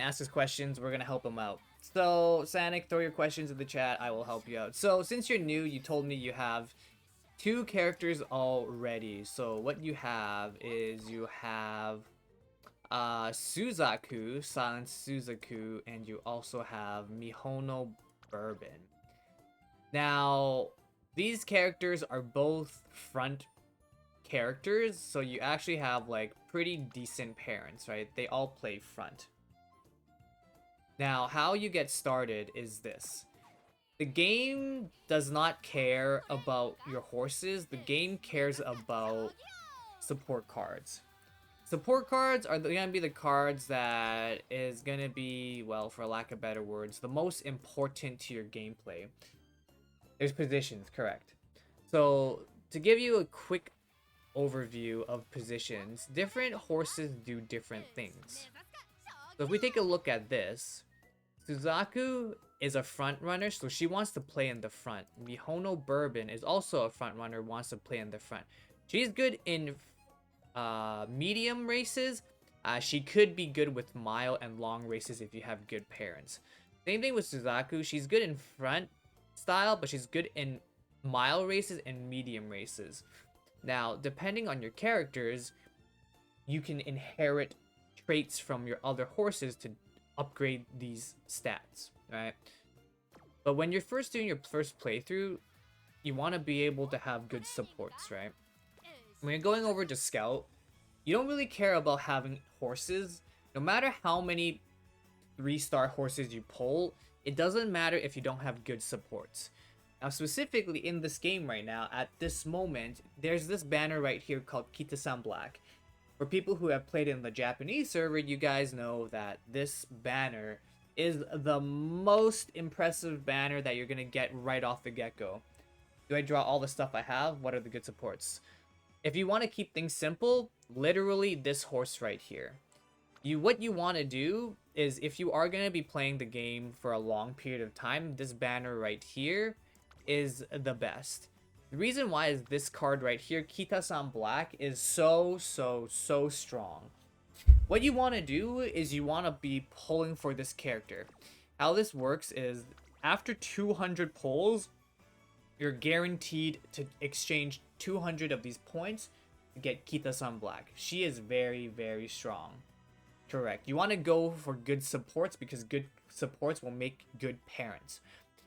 to ask us questions. We're gonna help him out. So, Sanic, throw your questions in the chat. I will help you out. So, since you're new, you told me you have two characters already. So, what you have is you have Suzaku, Silent Suzaku, and you also have Mihono Bourbon. Now, these characters are both front characters, so you actually have like pretty decent parents, right? They all play front. Now, how you get started is this. The game does not care about your horses. The game cares about support cards. Support cards are going to be the cards that is going to be, well, for lack of better words, the most important to your gameplay. There's positions, correct. So, to give you a quick overview of positions, different horses do different things. So if we take a look at this, Suzaku is a front runner, so she wants to play in the front. Mihono Bourbon is also a front runner, wants to play in the front. She's good in medium races. She could be good with mile and long races if you have good parents. Same thing with Suzaku. She's good in front style, but she's good in mile races and medium races. Now, depending on your characters, you can inherit traits from your other horses to upgrade these stats, right? But when you're first doing your first playthrough, you want to be able to have good supports, right? When you're going over to Scout, you don't really care about having horses. No matter how many 3-star horses you pull, it doesn't matter if you don't have good supports. Now, specifically in this game right now, at this moment, there's this banner right here called Kita-san Black. For people who have played in the Japanese server, you guys know that this banner is the most impressive banner that you're going to get right off the get-go. Do I draw all the stuff I have? What are the good supports? If you want to keep things simple, literally this horse right here. What you want to do is, if you are going to be playing the game for a long period of time, this banner right here is the best. The reason why is this card right here, Kita-san Black, is so strong. What you want to do is you want to be pulling for this character. How this works is, after 200 pulls, you're guaranteed to exchange 200 of these points to get Kita-san Black. She is very strong. Correct. You want to go for good supports because good supports will make good parents.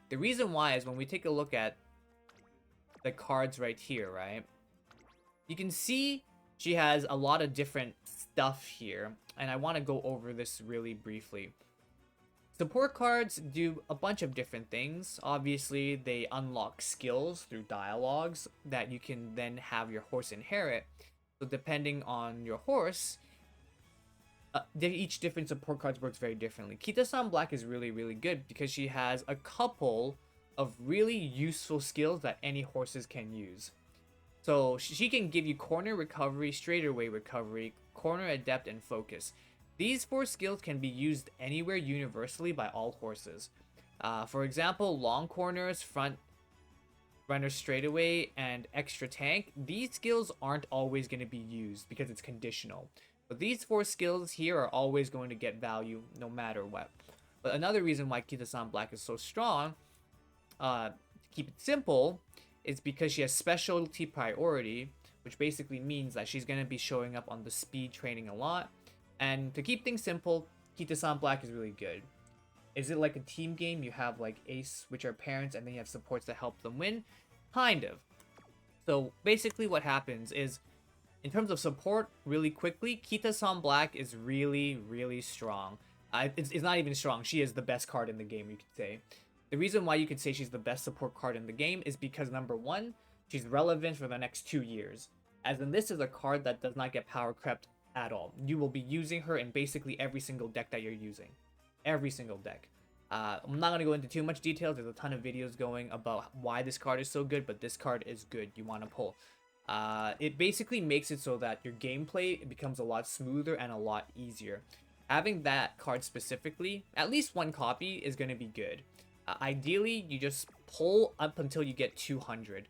The reason why is when we take a look at the cards right here, right? You can see she has a lot of different stuff here, and I want to go over this really briefly. Support cards do a bunch of different things. Obviously, they unlock skills through dialogues that you can then have your horse inherit. So depending on your horse, each different support cards works very differently. Kita-san Black is really good because she has a couple of really useful skills that any horses can use. So she can give you corner recovery, straightaway recovery, corner adept, and focus. These 4 skills can be used anywhere universally by all horses. For example, long corners, front runner straightaway, and extra tank. These skills aren't always going to be used because it's conditional. But these 4 skills here are always going to get value no matter what. But another reason why Kita-san Black is so strong, to keep it simple, is because she has specialty priority, which basically means that she's going to be showing up on the speed training a lot. And to keep things simple, Kita-san Black is really good. Is it like a team game? You have like ace, which are parents, and then you have supports that help them win? Kind of. So basically what happens is, in terms of support, really quickly, Kita-san Black is really strong. It's not even strong. She is the best card in the game, you could say. The reason why you could say she's the best support card in the game is because, number one, she's relevant for the next 2 years. As in, this is a card that does not get power crept at all. You will be using her in basically every single deck that you're using. Every single deck. I'm not going to go into too much details. There's a ton of videos going about why this card is so good, but this card is good. You want to pull. It basically makes it so that your gameplay becomes a lot smoother and a lot easier. Having that card specifically, at least 1 copy, is going to be good. Ideally, you just pull up until you get 200.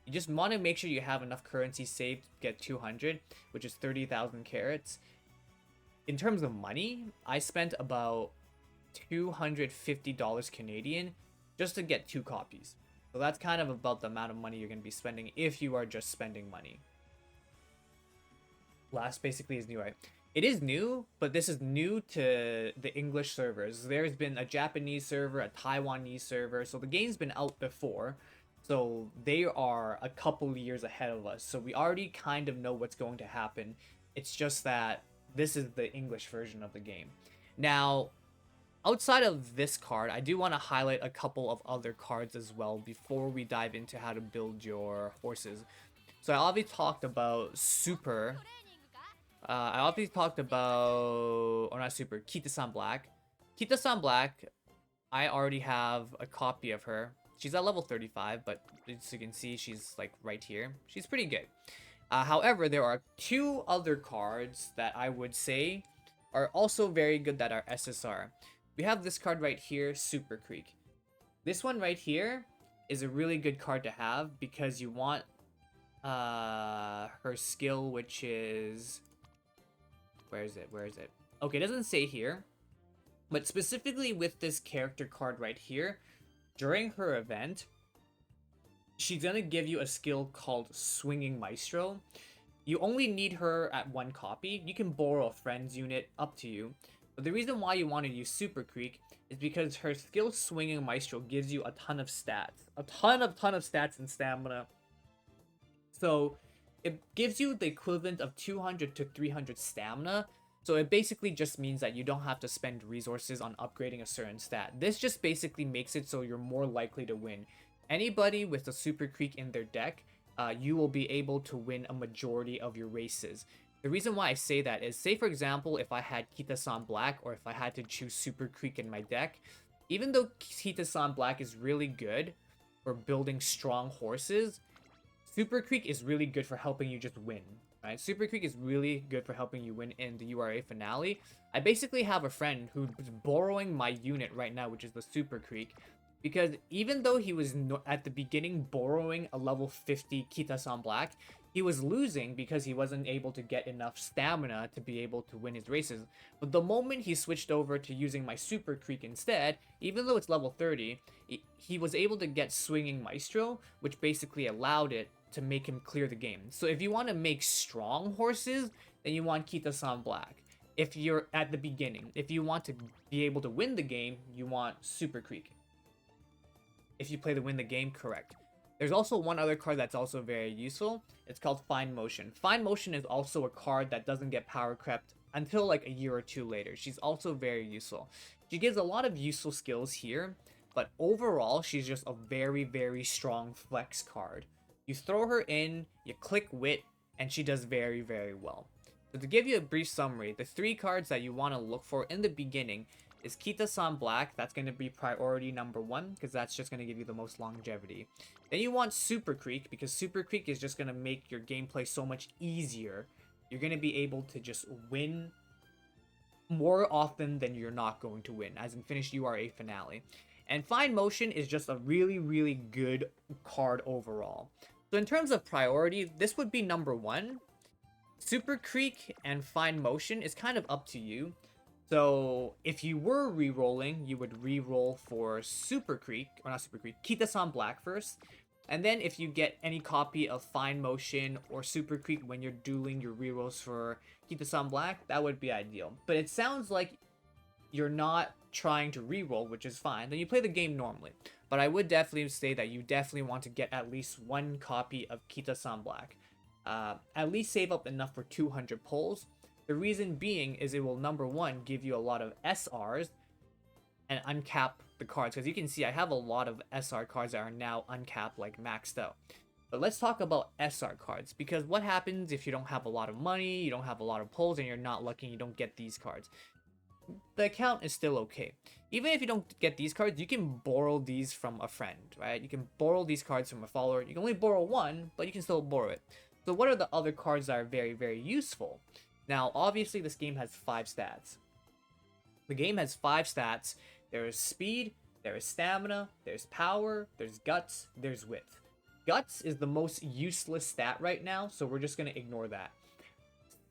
You just want to make sure you have enough currency saved to get 200, which is 30,000 carats. in terms of money, I spent about $250 Canadian just to get 2 copies. So that's kind of about the amount of money you're going to be spending if you are just spending money. Last basically is new, right? It is new, but this is new to the English servers. There's been a Japanese server, a Taiwanese server, so the game's been out before. So they are a couple years ahead of us. So we already kind of know what's going to happen. It's just that this is the English version of the game. Now, outside of this card, I do want to highlight a couple of other cards as well before we dive into how to build your horses. So I already talked about Super. I obviously talked about, or not Super, Kita-san Black. Kita-san Black, I already have a copy of her. She's at level 35, but as you can see, she's like right here. She's pretty good. However, there are 2 other cards that I would say are also very good that are SSR. We have this card right here, Super Creek. This one right here is a really good card to have because you want her skill, which is... Where is it? Okay, it doesn't say here. But specifically with this character card right here, during her event, she's gonna give you a skill called Swinging Maestro. You only need her at 1 copy. You can borrow a friend's unit, up to you. But the reason why you want to use Super Creek is because her skill Swinging Maestro gives you a ton of stats. A ton of stats and stamina. So it gives you the equivalent of 200 to 300 stamina. So it basically just means that you don't have to spend resources on upgrading a certain stat. This just basically makes it so you're more likely to win. Anybody with a Super Creek in their deck, you will be able to win a majority of your races. The reason why I say that is, say for example, if I had Kita-san Black, or if I had to choose Super Creek in my deck, even though Kita-san Black is really good for building strong horses, Super Creek is really good for helping you just win, right? Super Creek is really good for helping you win in the URA finale. I basically have a friend who's borrowing my unit right now, which is the Super Creek, because even though he was at the beginning borrowing a level 50 Kita-san Black, he was losing because he wasn't able to get enough stamina to be able to win his races. But the moment he switched over to using my Super Creek instead, even though it's level 30, he was able to get Swinging Maestro, which basically allowed it to make him clear the game. So if you want to make strong horses, then you want Kita-san Black. If you're at the beginning, if you want to be able to win the game, you want Super Creek. If you play to win the game, correct. There's also one other card that's also very useful. It's called Fine Motion. Fine Motion is also a card that doesn't get power crept until like a year or 2 later. She's also very useful. She gives a lot of useful skills here, but overall, she's just a very, very strong flex card. You throw her in, you click Wit, and she does very, very well. So to give you a brief summary, the 3 cards that you want to look for in the beginning is Kita-san Black. That's going to be priority number 1, because that's just going to give you the most longevity. Then you want Super Creek, because Super Creek is just going to make your gameplay so much easier. You're going to be able to just win more often than you're not going to win, as in finish URA finale. And Fine Motion is just a really, really good card overall. So in terms of priority, this would be number 1. Super Creek and Fine Motion is kind of up to you. So if you were re-rolling, you would re-roll for Super Creek, or not Super Creek, Kita-san Black first. And then if you get any copy of Fine Motion or Super Creek when you're dueling your re-rolls for Kita-san Black, that would be ideal. But it sounds like you're not trying to re-roll, which is fine. Then you play the game normally. But I would definitely say that you definitely want to get at least 1 copy of Kita-san Black. At least save up enough for 200 pulls. The reason being is it will, number 1, give you a lot of SRs and uncap the cards. Because you can see I have a lot of SR cards that are now uncapped, like maxed out. But let's talk about SR cards. Because what happens if you don't have a lot of money, you don't have a lot of pulls, and you're not lucky and you don't get these cards? The account is still okay. Even if you don't get these cards, you can borrow these from a friend, right? You can borrow these cards from a follower. You can only borrow 1, but you can still borrow it. So what are the other cards that are very, very useful? Now, obviously, this game has 5 stats. The game has 5 stats. There is speed, there is stamina, there's power, there's guts, there's width. Guts is the most useless stat right now, so we're just going to ignore that.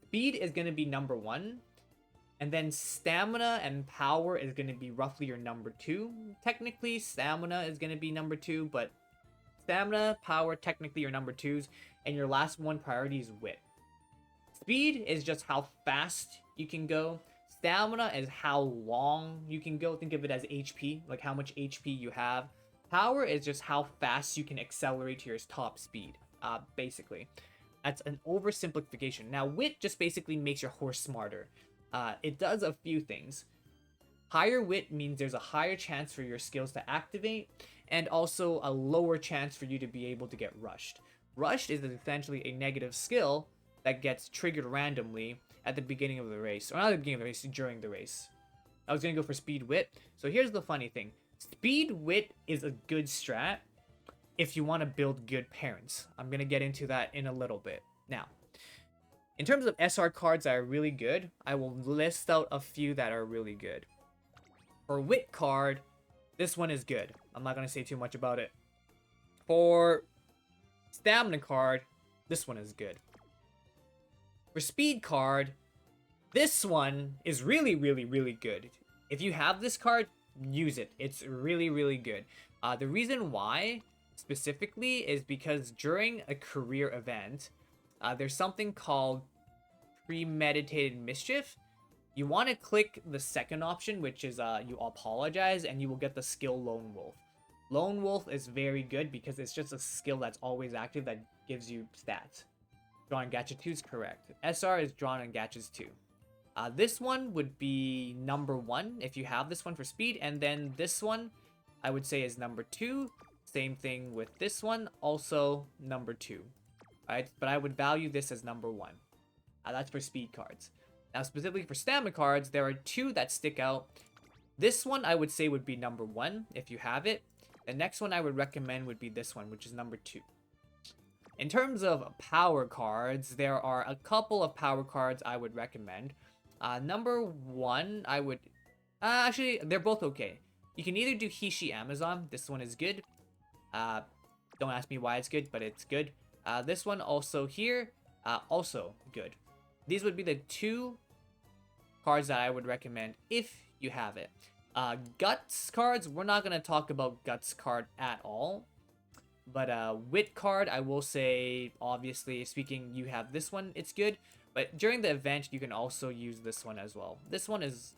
Speed is going to be number 1. And then stamina and power is going to be roughly your number 2. Technically, stamina is going to be number 2, but stamina, power, technically your number 2s. And your last one priority is wit. Speed is just how fast you can go. Stamina is how long you can go. Think of it as HP, like how much HP you have. Power is just how fast you can accelerate to your top speed, basically. That's an oversimplification. Now, wit just basically makes your horse smarter. It does a few things. Higher wit means there's a higher chance for your skills to activate, and also a lower chance for you to be able to get rushed. Rushed is essentially a negative skill that gets triggered randomly at the beginning of the race. Or not at the beginning of the race, during the race. I was going to go for speed wit. So here's the funny thing. Speed wit is a good strat if you want to build good parents. I'm going to get into that in a little bit. Now, in terms of SR cards that are really good, I will list out a few that are really good. For wit card, this one is good. I'm not going to say too much about it. For stamina card, this one is good. For speed card, this one is really, really, really good. If you have this card, use it. It's really, really good. The reason why, specifically, is because during a career event, there's something called premeditated mischief. You want to click the second option, which is you apologize, and you will get the skill Lone Wolf. Lone Wolf is very good because it's just a skill that's always active that gives you stats. Drawn and Gadget 2 is correct. SR is Drawn and Gadgets 2. This one would be number 1 if you have this one for speed, and then this one I would say is number 2. Same thing with this one, also number 2. Alright, but I would value this as number 1. That's for speed cards. Now, specifically for stamina cards, there are 2 that stick out. This one I would say would be number 1 if you have it. The next one I would recommend would be this one, which is number 2. In terms of power cards, there are a couple of power cards I would recommend. Number 1, I would... actually, they're both okay. You can either do Hishi Amazon. This one is good. Don't ask me why it's good, but it's good. This one also here, also good. These would be the 2 cards that I would recommend if you have it. Guts cards, we're not going to talk about Guts card at all. But Wit card, I will say, obviously speaking, you have this one, it's good. But during the event, you can also use this one as well. This one is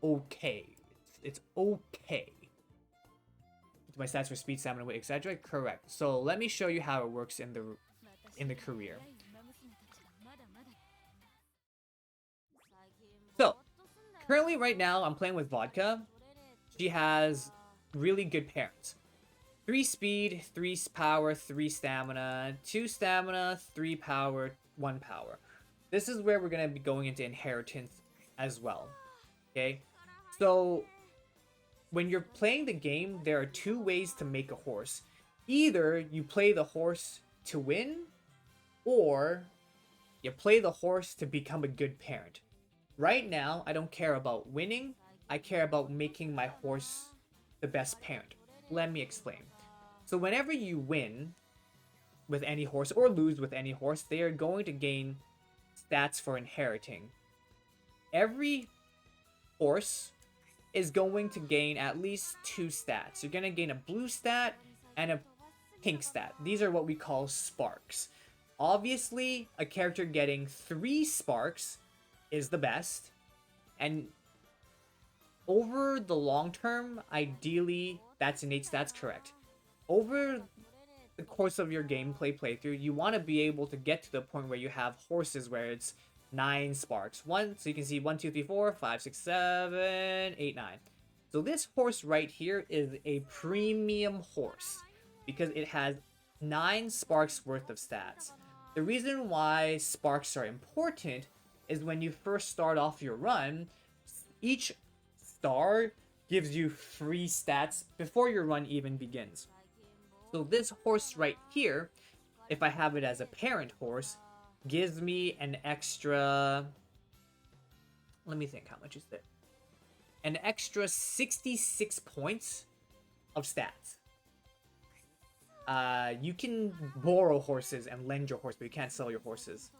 okay. It's okay. My stats for speed, stamina, wit, etc. Correct. So let me show you how it works in the career. So currently, right now, I'm playing with Vodka. She has really good parents. 3 speed, 3 power, 3 stamina, 2 stamina, 3 power, 1 power. This is where we're going to be going into inheritance as well. Okay? So, when you're playing the game, there are 2 ways to make a horse. Either you play the horse to win, or you play the horse to become a good parent. Right now, I don't care about winning. I care about making my horse the best parent. Let me explain. So whenever you win with any horse or lose with any horse, they are going to gain stats for inheriting. Every horse is going to gain at least 2 stats. You're going to gain a blue stat and a pink stat. These are what we call sparks. Obviously, a character getting 3 sparks is the best. And over the long term, ideally, that's innate stats correct. Over the course of your gameplay playthrough, you want to be able to get to the point where you have horses where it's 9 sparks. So you can see 1, 2, 3, 4, 5, 6, 7, 8, 9. So this horse right here is a premium horse because it has 9 sparks worth of stats. The reason why sparks are important is when you first start off your run, each star gives you free stats before your run even begins. So this horse right here, if I have it as a parent horse, gives me an extra... Let me think, how much is it? An extra 66 points of stats. You can borrow horses and lend your horse, but you can't sell your horses.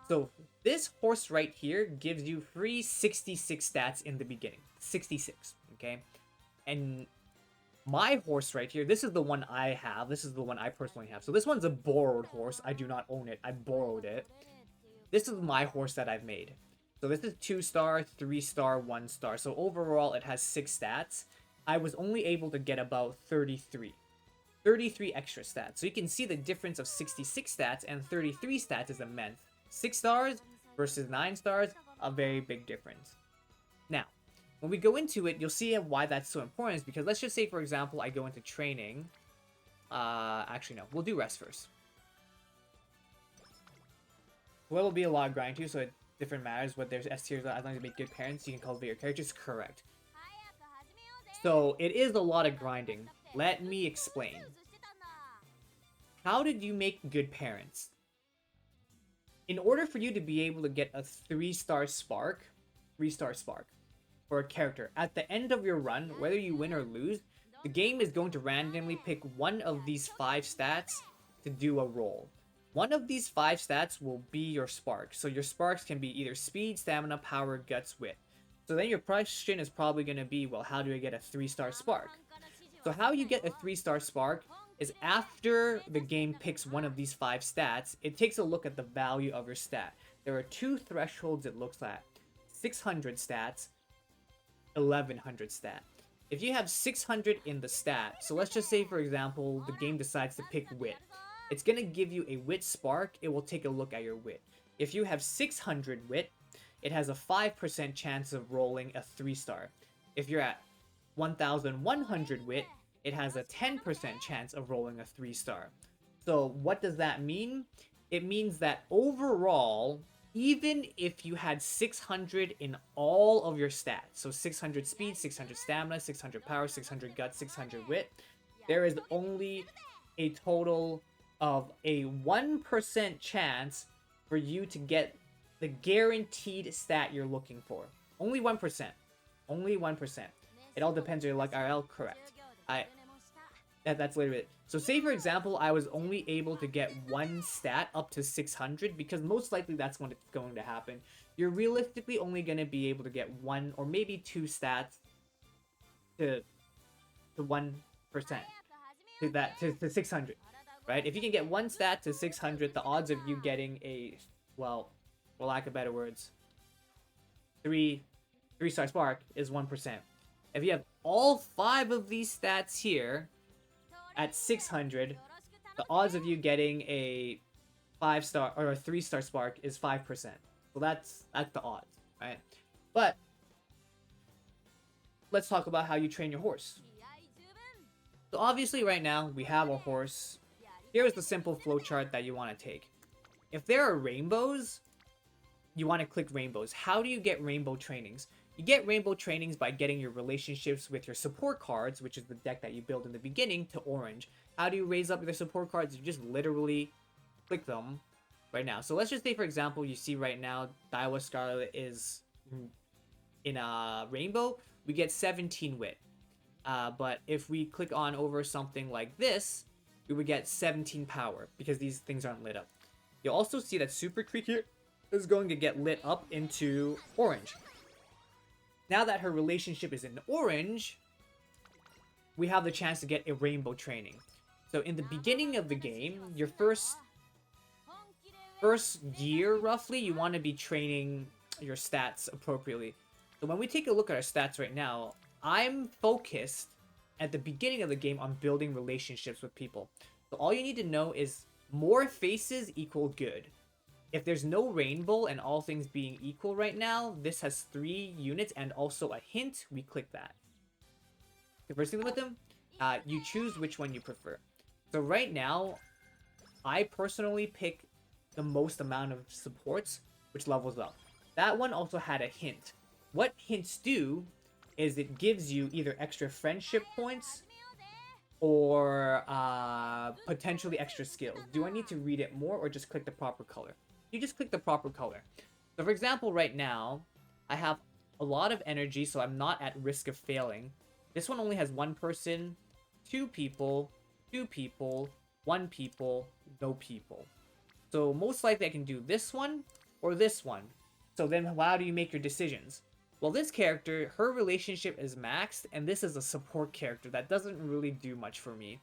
So this horse right here gives you free 66 stats in the beginning. 66, okay? And my horse right here, this is the one I have. This is the one I personally have. So this one's a borrowed horse. I do not own it. I borrowed it. This is my horse that I've made. So this is 2-star, 3-star, 1-star. So overall, it has 6 stats. I was only able to get about 33. 33 extra stats. So you can see the difference of 66 stats and 33 stats is immense. 6 stars versus 9 stars, a very big difference. Now, when we go into it, you'll see why that's so important is because let's just say, for example, I go into training. Actually, no. We'll do rest first. Well, it'll be a lot of grind too, so it different matters what there's S tiers. As long as you make good parents, you can cultivate your characters. Correct. So it is a lot of grinding. Let me explain. How did you make good parents? In order for you to be able to get a 3-star spark, for a character, at the end of your run, whether you win or lose, the game is going to randomly pick one of these 5 stats to do a roll. One of these 5 stats will be your spark. So your sparks can be either speed, stamina, power, guts, wit. So then your question is probably going to be, well, how do I get a 3-star spark? So how you get a 3-star spark is after the game picks one of these 5 stats, it takes a look at the value of your stat. There are 2 thresholds it looks at. 600 stats, 1100 stat. If you have 600 in the stat, so let's just say, for example, the game decides to pick wit. It's going to give you a wit spark. It will take a look at your wit. If you have 600 wit, it has a 5% chance of rolling a 3-star. If you're at 1100 wit, it has a 10% chance of rolling a 3-star. So what does that mean? It means that overall, even if you had 600 in all of your stats, so 600 speed, 600 stamina, 600 power, 600 guts, 600 wit, there is only a total of a 1% chance for you to get the guaranteed stat you're looking for. Only 1%. Only 1%. It all depends on your luck. RL, correct. That's literally it. So say, for example, I was only able to get 1 stat up to 600 because most likely that's when it's going to happen. You're realistically only going to be able to get 1 or maybe 2 stats to 1%. To 600. Right? If you can get 1 stat to 600, the odds of you getting a, well, for lack of better words, 3-star spark is 1%. If you have all 5 of these stats here at 600, the odds of you getting a 5-star or a 3-star spark is 5%. So that's the odds, right? But let's talk about how you train your horse. So obviously right now we have a horse. Here's the simple flowchart that you want to take. If there are rainbows, you want to click rainbows. How do you get rainbow trainings? You get rainbow trainings by getting your relationships with your support cards, which is the deck that you build in the beginning, to orange. How do you raise up your support cards? You just literally click them right now. So let's just say, for example, you see right now Daiwa Scarlet is in a rainbow. We get 17 wit. But if we click on over something like this, we would get 17 power because these things aren't lit up. You'll also see that Super Creek here is going to get lit up into orange. Now that her relationship is in orange, we have the chance to get a rainbow training. So in the beginning of the game, your first year, roughly, you want to be training your stats appropriately. So when we take a look at our stats right now, I'm focused at the beginning of the game on building relationships with people. So all you need to know is more faces equal good. If there's no rainbow and all things being equal right now, this has 3 units and also a hint. We click that. Conversing with them, you choose which one you prefer. So right now, I personally pick the most amount of supports, which levels up. That one also had a hint. What hints do is it gives you either extra friendship points or potentially extra skills. Do I need to read it more or just click the proper color? You just click the proper color. So for example, right now, I have a lot of energy, so I'm not at risk of failing. This one only has 1 person, 2 people, 2 people, 1 people, no people. So most likely I can do this one or this one? So then how do you make your decisions? Well, this character, her relationship is maxed, and this is a support character that doesn't really do much for me.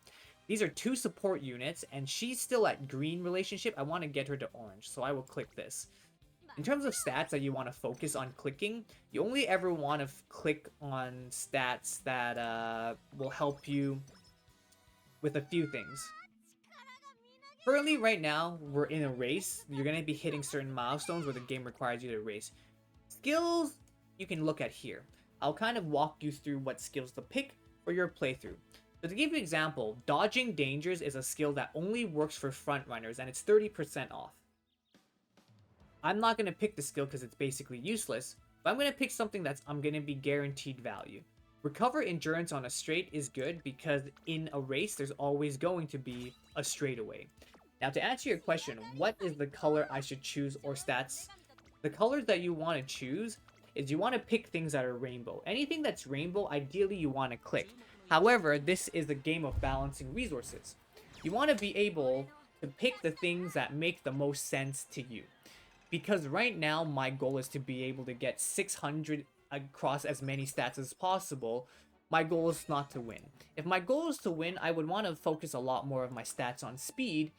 These are 2 support units, and she's still at green relationship. I want to get her to orange, so I will click this. In terms of stats that you want to focus on clicking, you only ever want to click on stats that will help you with a few things. Currently, right now, we're in a race. You're going to be hitting certain milestones where the game requires you to race. Skills, you can look at here. I'll kind of walk you through what skills to pick for your playthrough. So to give you an example, dodging dangers is a skill that only works for front runners, and it's 30% off. I'm not going to pick the skill because it's basically useless, but I'm going to pick something that's I'm going to be guaranteed value. Recover endurance on a straight is good because in a race, there's always going to be a straightaway. Now, to answer your question, what is the color I should choose or stats? The colors that you want to choose is you want to pick things that are rainbow. Anything that's rainbow, ideally you want to click. However, this is a game of balancing resources. You want to be able to pick the things that make the most sense to you. Because right now, my goal is to be able to get 600 across as many stats as possible. My goal is not to win. If my goal is to win, I would want to focus a lot more of my stats on speed.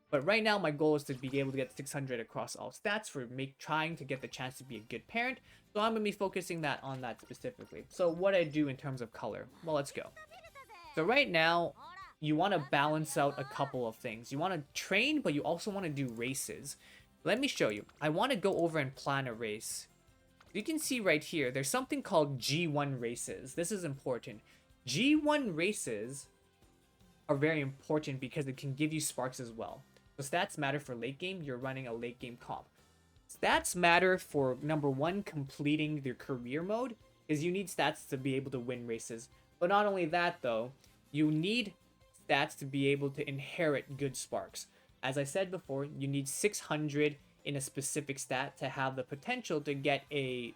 But right now, my goal is to be able to get 600 across all stats for trying to get the chance to be a good parent. So I'm going to be focusing on that specifically. So what I do in terms of color? Well, let's go. So right now, you want to balance out a couple of things. You want to train, but you also want to do races. Let me show you. I want to go over and plan a race. You can see right here, there's something called G1 races. This is important. G1 races are very important because it can give you sparks as well. So stats matter for late game. You're running a late game comp. Stats matter for, number one, completing your career mode, because you need stats to be able to win races. But not only that, though, you need stats to be able to inherit good sparks. As I said before, you need 600 in a specific stat to have the potential to get a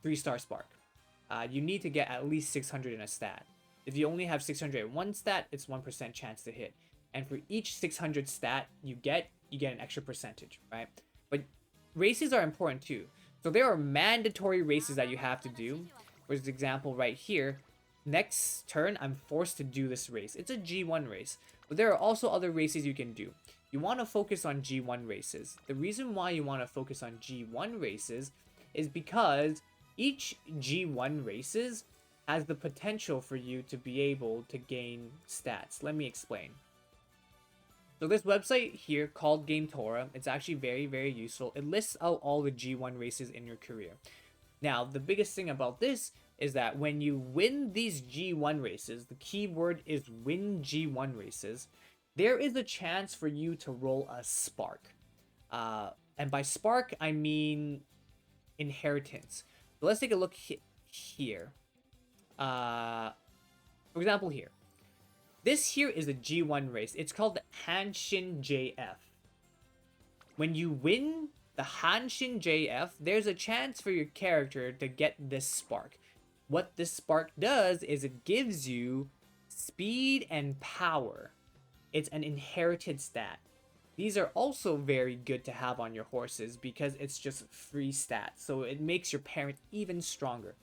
3-star spark. You need to get at least 600 in a stat. If you only have 600 in one stat, it's 1% chance to hit. And for each 600 stat you get an extra percentage, right? But races are important too. So there are mandatory races that you have to do. For example, right here, next turn, I'm forced to do this race. It's a G1 race. But there are also other races you can do. You want to focus on G1 races. The reason why you want to focus on G1 races is because each G1 races has the potential for you to be able to gain stats. Let me explain. So this website here called GameTora, it's actually very, very useful. It lists out all the G1 races in your career. Now, the biggest thing about this is that when you win these G1 races, the key word is win G1 races, there is a chance for you to roll a spark. And by spark, I mean inheritance. So let's take a look here. For example here. This here is a G1 race. It's called the Hanshin JF. When you win the Hanshin JF, there's a chance for your character to get this spark. What this spark does is it gives you speed and power. It's an inherited stat. These are also very good to have on your horses because it's just free stats. So it makes your parent even stronger.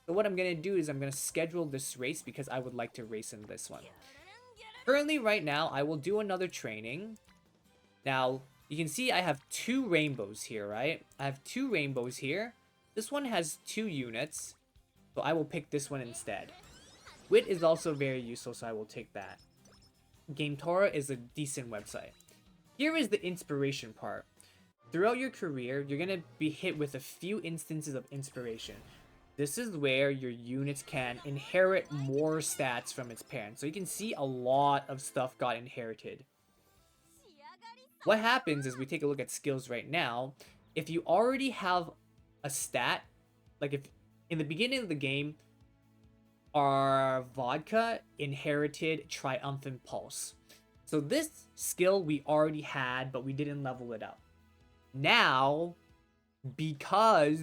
So what I'm going to do is I'm going to schedule this race because I would like to race in this one. Currently, right now, I will do another training. Now, you can see I have 2 rainbows here, right? I have 2 rainbows here. This one has 2 units, so I will pick this one instead. Wit is also very useful, so I will take that. GameTora is a decent website. Here is the inspiration part. Throughout your career, you're going to be hit with a few instances of inspiration. This is where your units can inherit more stats from its parents. So you can see a lot of stuff got inherited. What happens is we take a look at skills right now. If you already have a stat, like if in the beginning of the game, our vodka inherited Triumphant Pulse. So this skill we already had, but we didn't level it up. Now, because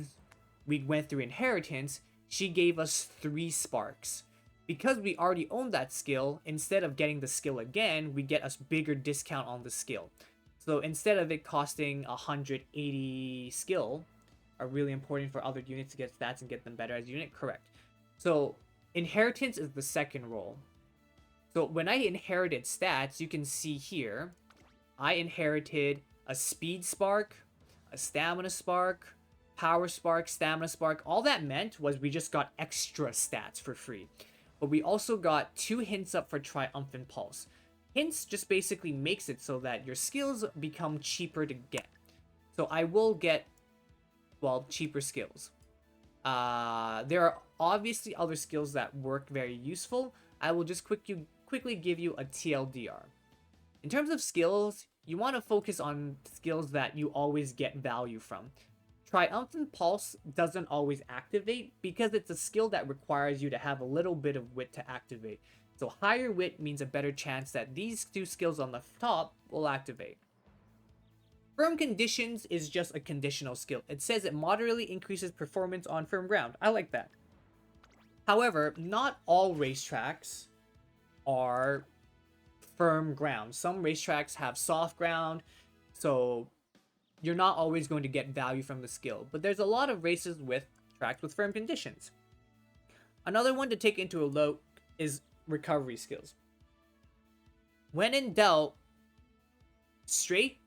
we went through inheritance, she gave us 3 sparks. Because we already own that skill, instead of getting the skill again, we get a bigger discount on the skill. So instead of it costing 180 skill, are really important for other units to get stats and get them better as a unit, correct. So inheritance is the second role. So when I inherited stats, you can see here, I inherited a speed spark, a stamina spark, power spark, stamina spark. All that meant was we just got extra stats for free. But we also got 2 hints up for Triumphant Pulse. Hints just basically makes it so that your skills become cheaper to get. So I will get, well, cheaper skills. There are obviously other skills that work very useful. I will just quickly give you a TLDR. In terms of skills, you want to focus on skills that you always get value from. Triumphant Pulse doesn't always activate because it's a skill that requires you to have a little bit of wit to activate. So higher wit means a better chance that these 2 skills on the top will activate. Firm Conditions is just a conditional skill. It says it moderately increases performance on firm ground. I like that. However, not all racetracks are firm ground. Some racetracks have soft ground, so you're not always going to get value from the skill. But there's a lot of races with tracks with firm conditions. Another one to take into a look is recovery skills. When in doubt, straight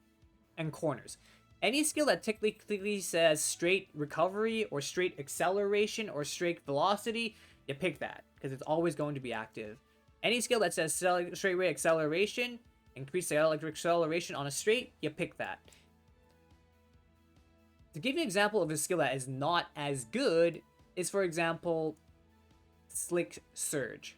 and corners. Any skill that technically says straight recovery or straight acceleration or straight velocity, you pick that because it's always going to be active. Any skill that says straight rate acceleration, increase the electric acceleration on a straight, you pick that. To give you an example of a skill that is not as good is, for example, Slick Surge.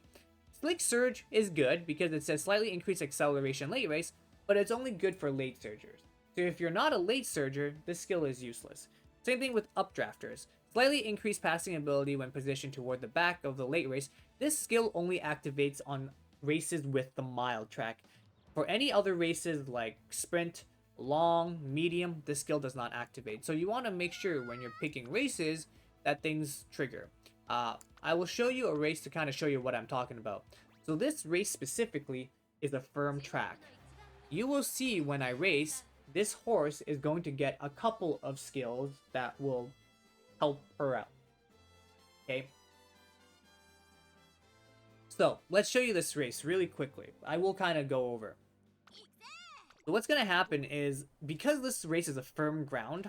Slick Surge is good because it says slightly increased acceleration late race, but it's only good for late surgers. So if you're not a late surger, this skill is useless. Same thing with Updrafters. Slightly increased passing ability when positioned toward the back of the late race. This skill only activates on races with the mild track. For any other races like sprint, long, medium, this skill does not activate. So you want to make sure when you're picking races that things trigger. I will show you a race to kind of show you what I'm talking about. So this race specifically is a firm track. You will see when I race, this horse is going to get a couple of skills that will help her out. Okay? So, let's show you this race really quickly. I will kind of go over. So what's going to happen is, because this race is a firm ground,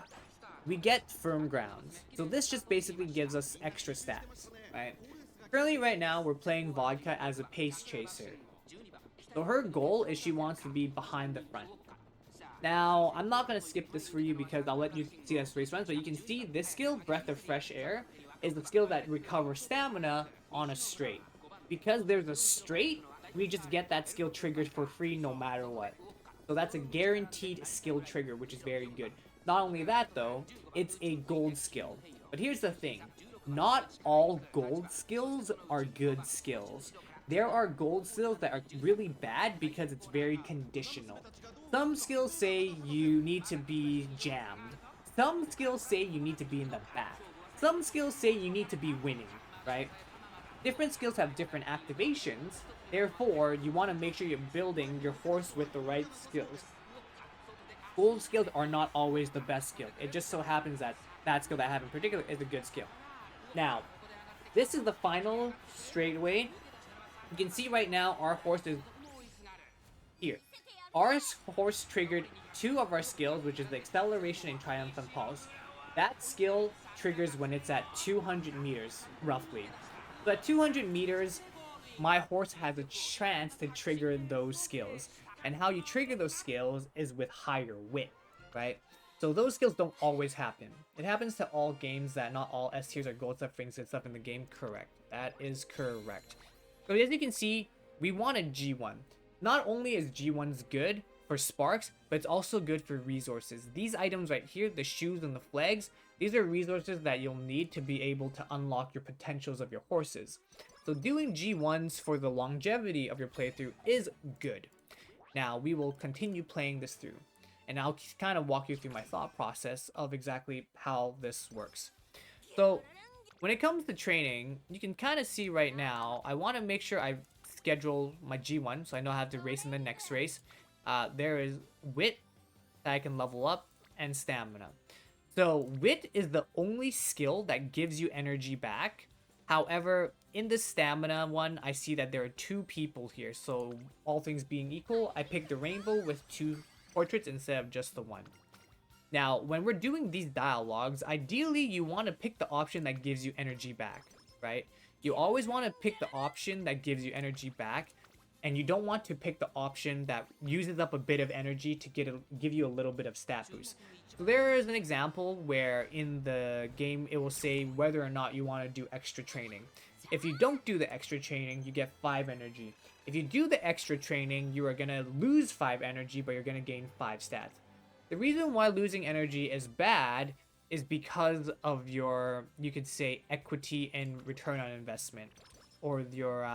we get firm grounds. So this just basically gives us extra stats, right? Currently right now, we're playing Vodka as a pace chaser. So her goal is she wants to be behind the front. Now, I'm not going to skip this for you because I'll let you see this race runs, but you can see this skill, Breath of Fresh Air, is the skill that recovers stamina on a straight. Because there's a straight, we just get that skill triggered for free no matter what. So that's a guaranteed skill trigger, which is very good. Not only that though, it's a gold skill. But here's the thing, not all gold skills are good skills. There are gold skills that are really bad because it's very conditional. Some skills say you need to be jammed. Some skills say you need to be in the back. Some skills say you need to be winning, right? Different skills have different activations. Therefore, you want to make sure you're building your horse with the right skills. Gold skills are not always the best skill. It just so happens that that skill that I have in particular is a good skill. Now, this is the final straightaway. You can see right now our horse is here. Our horse triggered 2 of our skills, which is the acceleration and triumphant pulse. That skill triggers when it's at 200 meters, roughly. So at 200 meters, my horse has a chance to trigger those skills. And how you trigger those skills is with higher wit, right? So those skills don't always happen. It happens to all games that not all S tiers or gold stuff brings good stuff in the game, correct. That is correct. So as you can see, we wanted G1. Not only is G1's good for sparks, but it's also good for resources. These items right here, the shoes and the flags, these are resources that you'll need to be able to unlock your potentials of your horses. So doing G1s for the longevity of your playthrough is good. Now, we will continue playing this through, and I'll kind of walk you through my thought process of exactly how this works. So, when it comes to training, you can kind of see right now, I want to make sure I schedule my G1, so I know I have to race in the next race. There is Wit, that I can level up, and stamina. So wit is the only skill that gives you energy back. However, in the stamina one, I see that there are two people here. So all things being equal, I picked the rainbow with two portraits instead of just the one. Now, when we're doing these dialogues, ideally you want to pick the option that gives you energy back, right? You always want to pick the option that gives you energy back, and you don't want to pick the option that uses up a bit of energy to give you a little bit of stat boost. So there is an example where in the game it will say whether or not you want to do extra training. If you don't do the extra training, you get 5 energy. If you do the extra training, you are going to lose 5 energy, but you're going to gain 5 stats. The reason why losing energy is bad is because of your, you could say, equity and return on investment, or your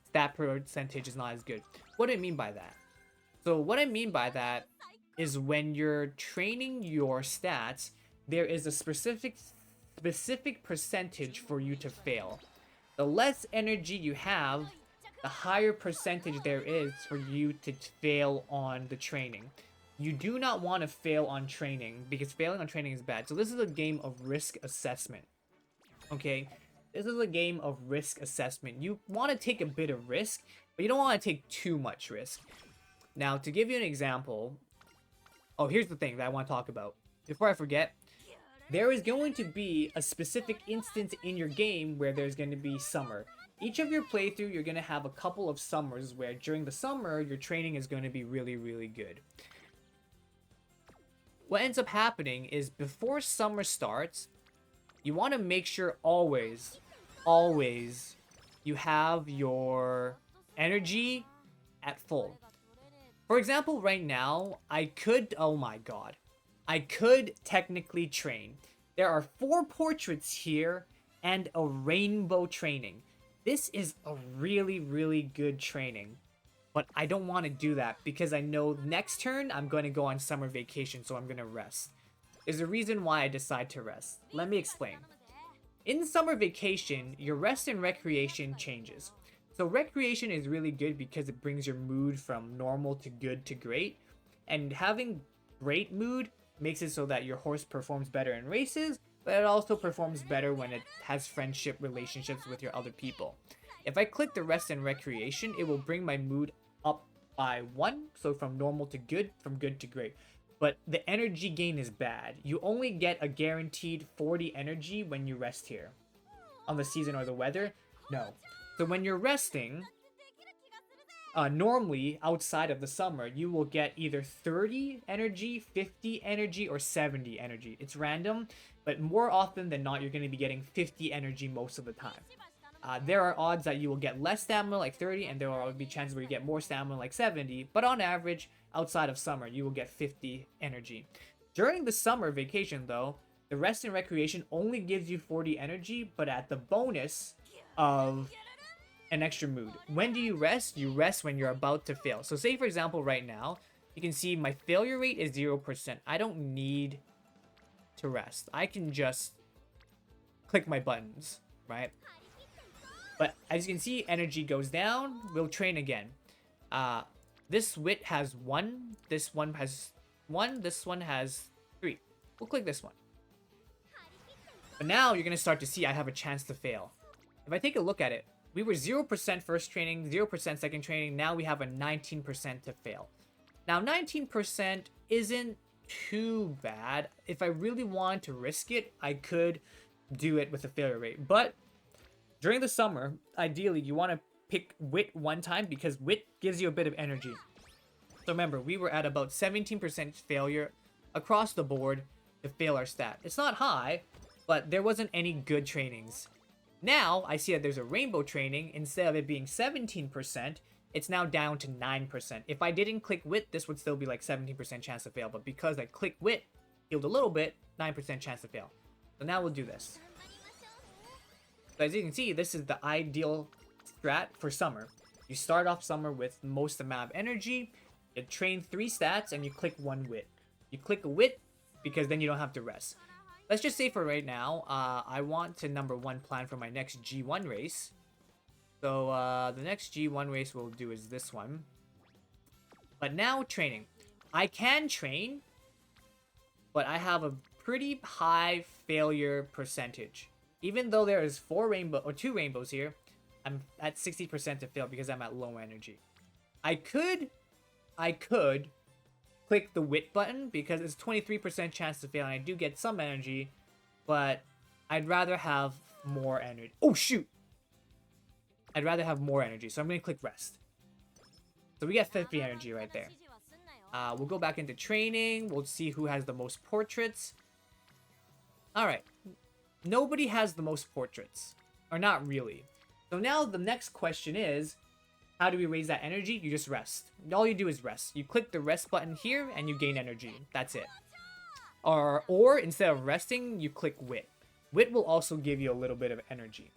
stat percentage is not as good. What do I mean by that? So what I mean by that is when you're training your stats, there is a specific percentage for you to fail. The less energy you have, the higher percentage there is for you to fail on the training. You do not want to fail on training, because failing on training is bad. So this is a game of risk assessment. Okay? This is a game of risk assessment. You want to take a bit of risk, but you don't want to take too much risk. Now, to give you an example... Oh, here's the thing that I want to talk about. Before I forget, there is going to be a specific instance in your game where there's going to be summer. Each of your playthrough, you're going to have a couple of summers where during the summer, your training is going to be really, really good. What ends up happening is before summer starts, you want to make sure always you have your energy at full. For example, right now, I could technically train. There are 4 portraits here and a rainbow training. This is a really, really good training. But I don't want to do that because I know next turn I'm going to go on summer vacation, so I'm going to rest. There's a reason why I decide to rest. Let me explain. In summer vacation, your rest and recreation changes. So recreation is really good because it brings your mood from normal to good to great. And having great mood makes it so that your horse performs better in races, but it also performs better when it has friendship relationships with your other people. If I click the rest and recreation, it will bring my mood up by 1, so from normal to good, from good to great. But the energy gain is bad. You only get a guaranteed 40 energy when you rest here. On the season or the weather, no. So when you're resting, normally outside of the summer, you will get either 30 energy, 50 energy, or 70 energy. It's random, but more often than not, you're going to be getting 50 energy most of the time. There are odds that you will get less stamina, like 30, and there will be chances where you get more stamina, like 70. But on average, outside of summer, you will get 50 energy. During the summer vacation, though, the rest and recreation only gives you 40 energy, but at the bonus of an extra mood. When do you rest? You rest when you're about to fail. So say, for example, right now, you can see my failure rate is 0%. I don't need to rest. I can just click my buttons, right? But as you can see, energy goes down. We'll train again. This wit has 1. This one has 1. This one has 3. We'll click this one. But now you're going to start to see I have a chance to fail. If I take a look at it, we were 0% first training, 0% second training. Now we have a 19% to fail. Now 19% isn't too bad. If I really wanted to risk it, I could do it with a failure rate. But during the summer, ideally, you want to pick wit one time because wit gives you a bit of energy. So remember, we were at about 17% failure across the board to fail our stat. It's not high, but there wasn't any good trainings. Now, I see that there's a rainbow training. Instead of it being 17%, it's now down to 9%. If I didn't click wit, this would still be like 17% chance to fail. But because I clicked wit, healed a little bit, 9% chance to fail. So now we'll do this. So as you can see, this is the ideal strat for summer. You start off summer with most amount of energy, you train 3 stats, and you click 1 wit. You click a wit because then you don't have to rest. Let's just say for right now, I want to number 1 plan for my next G1 race. So the next G1 race we'll do is this one. But now training. I can train, but I have a pretty high failure percentage. Even though there is 2 rainbows here, I'm at 60% to fail because I'm at low energy. I could click the wit button because it's 23% chance to fail and I do get some energy, but I'd rather have more energy. Oh shoot! I'd rather have more energy, so I'm gonna click rest. So we get 50 energy right there. We'll go back into training. We'll see who has the most portraits. Alright. Nobody has the most portraits. Or not really. So now the next question is, how do we raise that energy? You just rest. All you do is rest. You click the rest button here and you gain energy. That's it. Or instead of resting, you click wit. Wit will also give you a little bit of energy.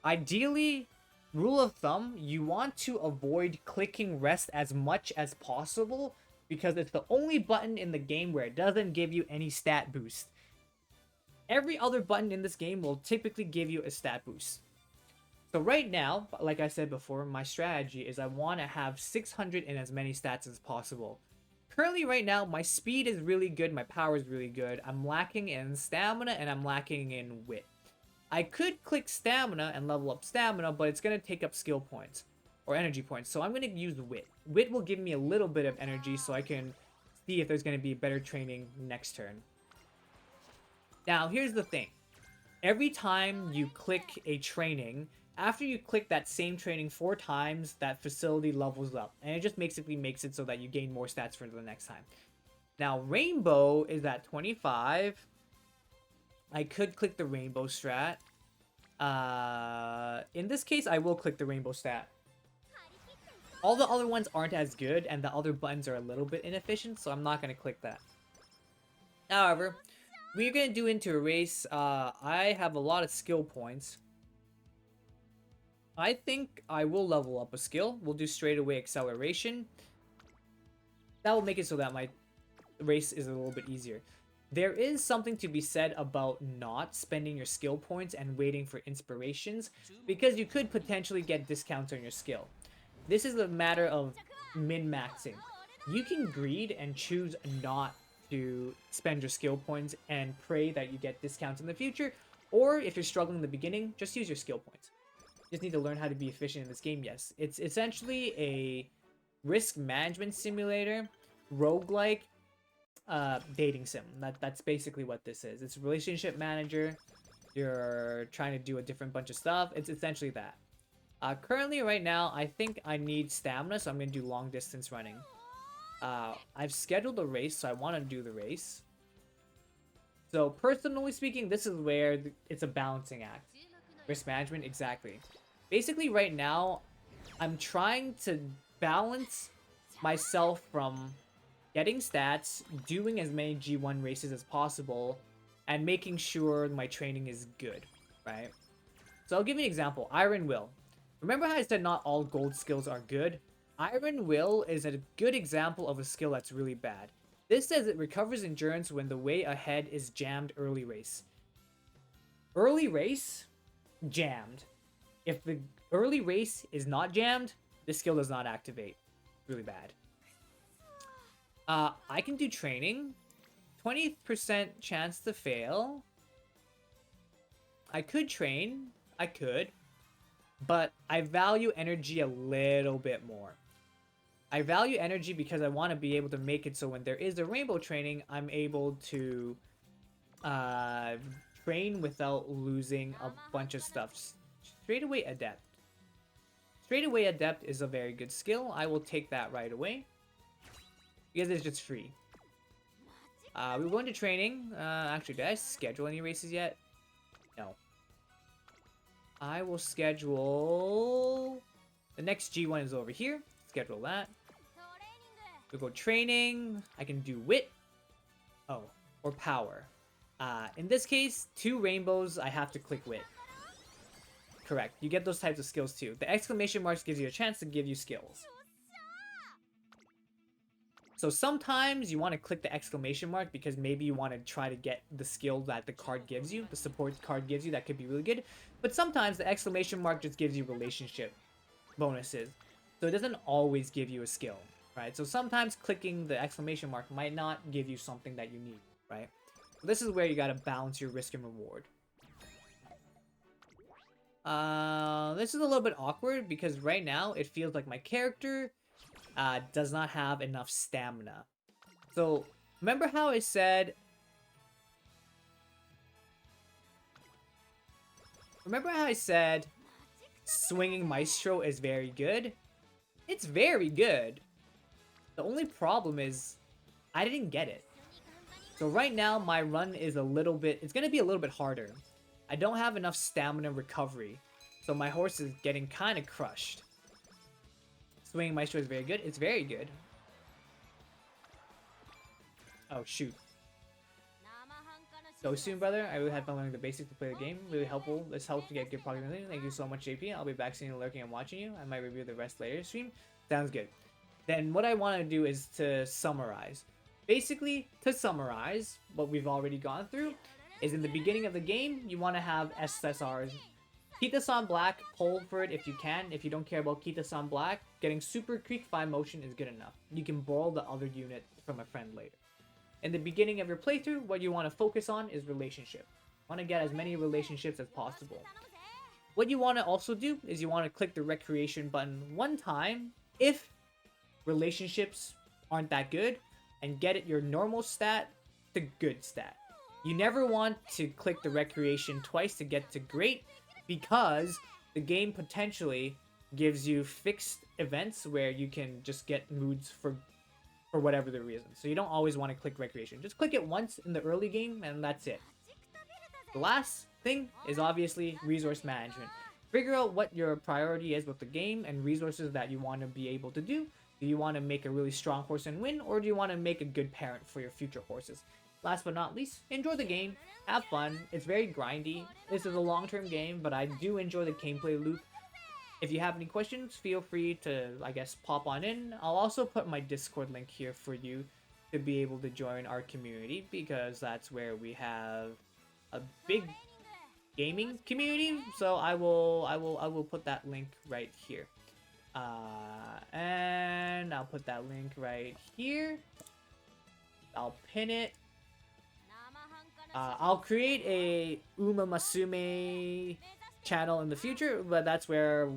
Ideally, rule of thumb, you want to avoid clicking rest as much as possible because it's the only button in the game where it doesn't give you any stat boost. Every other button in this game will typically give you a stat boost. So right now, like I said before, my strategy is I want to have 600 in as many stats as possible. Currently right now, my speed is really good, my power is really good. I'm lacking in stamina and I'm lacking in wit. I could click stamina and level up stamina, but it's going to take up skill points or energy points. So I'm going to use wit. Wit will give me a little bit of energy so I can see if there's going to be better training next turn. Now, here's the thing. Every time you click a training, after you click that same training 4 times, that facility levels up. And it just basically makes it so that you gain more stats for the next time. Now, Rainbow is at 25. I could click the Rainbow strat. In this case, I will click the Rainbow stat. All the other ones aren't as good, and the other buttons are a little bit inefficient, so I'm not going to click that. However, we're going to do into a race. I have a lot of skill points. I think I will level up a skill. We'll do straightaway acceleration. That will make it so that my race is a little bit easier. There is something to be said about not spending your skill points and waiting for inspirations, because you could potentially get discounts on your skill. This is a matter of min-maxing. You can greed and choose not to spend your skill points and pray that you get discounts in the future, or if you're struggling in the beginning, just use your skill points. You just need to learn how to be efficient in this game. Yes, it's essentially a risk management simulator, roguelike, dating sim. That's basically what this is. It's a relationship manager. You're trying to do a different bunch of stuff. It's essentially that. Currently, right now, I think I need stamina, so I'm going to do long distance running. I've scheduled a race, so I want to do the race. So, personally speaking, this is where it's a balancing act. Risk management, exactly. Basically, right now, I'm trying to balance myself from getting stats, doing as many G1 races as possible, and making sure my training is good, right? So I'll give you an example. Iron Will. Remember how I said not all gold skills are good? Iron Will is a good example of a skill that's really bad. This says it recovers endurance when the way ahead is jammed early race. Early race, jammed. If the early race is not jammed, this skill does not activate. Really bad. I can do training. 20% chance to fail. I could train. I could. But I value energy a little bit more. I value energy because I want to be able to make it so when there is a rainbow training, I'm able to train without losing a bunch of stuff. Straightaway Adept. Straightaway Adept is a very good skill. I will take that right away. Because it's just free. We're going to training. Actually, did I schedule any races yet? No. I will schedule... The next G1 is over here. Schedule that. We'll go training. I can do wit. Oh, or power. In this case, 2 rainbows, I have to click wit. Correct. You get those types of skills too. The exclamation marks gives you a chance to give you skills. So sometimes you want to click the exclamation mark because maybe you want to try to get the skill that the card gives you, the support card gives you, that could be really good. But sometimes the exclamation mark just gives you relationship bonuses. So it doesn't always give you a skill, right? So sometimes clicking the exclamation mark might not give you something that you need, right? This is where you gotta balance your risk and reward. This is a little bit awkward because right now it feels like my character does not have enough stamina. So remember how I said... Swinging Maestro is very good? It's very good. The only problem is I didn't get it. So right now my run is a little bit... It's going to be a little bit harder. I don't have enough stamina recovery. So my horse is getting kind of crushed. Swinging Maestro is very good. It's very good. Oh, shoot. Go soon, brother. I really had fun learning the basics to play the game. Really helpful. This helps to get good progress. Thank you so much, JP. I'll be back soon, lurking and watching you. I might review the rest later stream. Sounds good. Then what I want to do is to summarize. Basically, to summarize what we've already gone through, is in the beginning of the game, you want to have SSRs. Kita-san Black, pull for it if you can. If you don't care about Kita-san Black, getting Super Creek 5 motion is good enough. You can borrow the other unit from a friend later. In the beginning of your playthrough, what you want to focus on is relationship. You want to get as many relationships as possible. What you want to also do is you want to click the recreation button one time if relationships aren't that good, and get it your normal stat to good stat. You never want to click the recreation twice to get to great, because the game potentially gives you fixed events where you can just get moods for whatever the reason. So you don't always want to click recreation. Just click it once in the early game and that's it. The last thing is obviously resource management. Figure out what your priority is with the game and resources that you want to be able to do. Do you want to make a really strong horse and win, or do you want to make a good parent for your future horses? Last but not least, enjoy the game, have fun. It's very grindy. This is a long-term game, but I do enjoy the gameplay loop. If you have any questions, feel free to, I guess, pop on in. I'll also put my Discord link here for you to be able to join our community, because that's where we have a big gaming community. So I will put that link right here. And I'll put that link right here. I'll pin it. I'll create a Uma Musume channel in the future, but that's where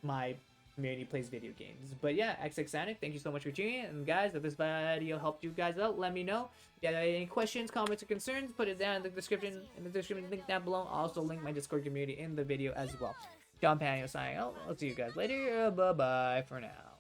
my community plays video games. But yeah, XXanic, thank you so much for tuning in. And guys, if this video helped you guys out, let me know. If you have any questions, comments, or concerns, put it down in the description. Link down below. I'll also link my Discord community in the video as well. John Panio signing out. I'll see you guys later. Bye bye for now.